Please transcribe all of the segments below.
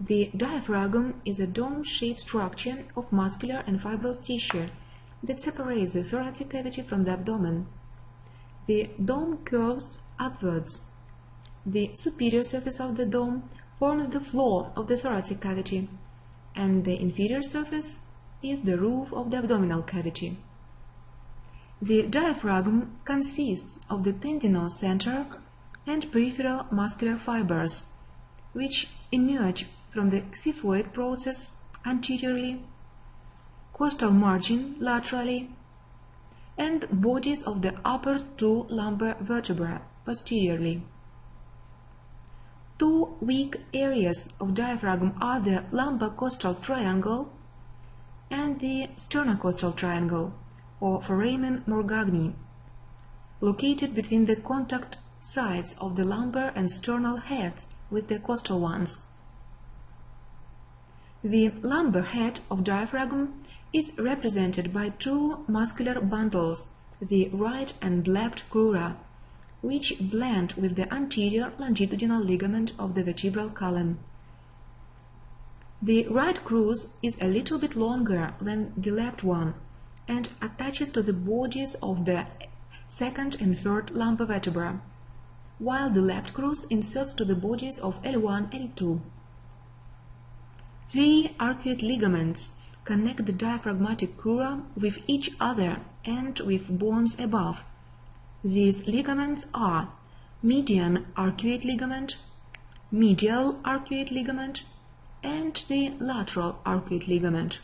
The diaphragm is a dome-shaped structure of muscular and fibrous tissue that separates the thoracic cavity from the abdomen. The dome curves upwards. The superior surface of the dome forms the floor of the thoracic cavity, and the inferior surface is the roof of the abdominal cavity. The diaphragm consists of the tendinous center and peripheral muscular fibers, which emerge from the xiphoid process anteriorly, costal margin laterally, and bodies of the upper two lumbar vertebrae posteriorly. Two weak areas of diaphragm are the lumbar-costal triangle and the sternocostal triangle, or foramen Morgagni, located between the contact sides of the lumbar and sternal heads with the costal ones. The lumbar head of diaphragm is represented by two muscular bundles, the right and left crura, which blend with the anterior longitudinal ligament of the vertebral column. The right crus is a little bit longer than the left one and attaches to the bodies of the second and third lumbar vertebra, while the left crus inserts to the bodies of L1 and L2. Three arcuate ligaments connect the diaphragmatic crura with each other and with bones above. These ligaments are median arcuate ligament, medial arcuate ligament, and the lateral arcuate ligament.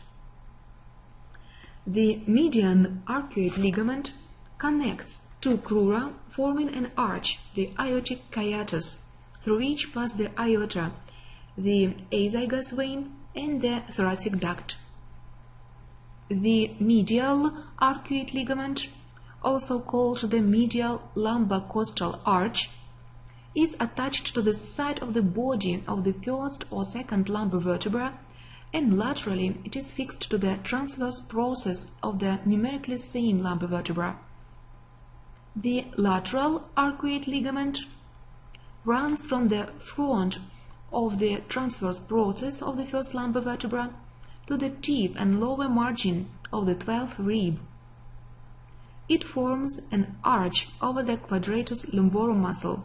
The median arcuate ligament connects two crura forming an arch, the aortic hiatus, through which pass the aorta, the azygous vein, and the thoracic duct. The medial arcuate ligament, also called the medial lumbar-costal arch, is attached to the side of the body of the first or second lumbar vertebra, and laterally it is fixed to the transverse process of the numerically same lumbar vertebra. The lateral arcuate ligament runs from the front of the transverse process of the first lumbar vertebra to the tip and lower margin of the 12th rib. It forms an arch over the quadratus lumborum muscle.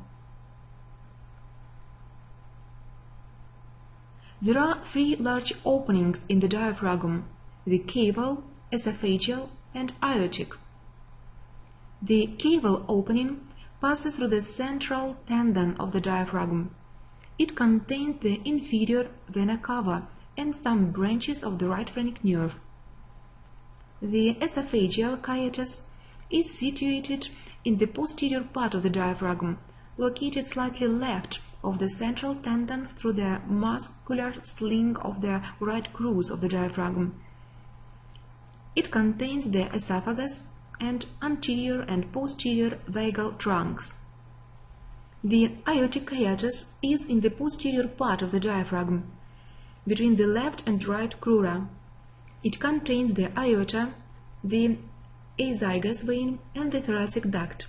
There are three large openings in the diaphragm, the caval, esophageal, and aortic. The caval opening passes through the central tendon of the diaphragm. It contains the inferior vena cava and some branches of the right phrenic nerve. The esophageal hiatus is situated in the posterior part of the diaphragm, located slightly left of the central tendon through the muscular sling of the right crus of the diaphragm. It contains the esophagus and anterior and posterior vagal trunks. The aortic hiatus is in the posterior part of the diaphragm, between the left and right crura. It contains the aorta, the azygous vein, and the thoracic duct.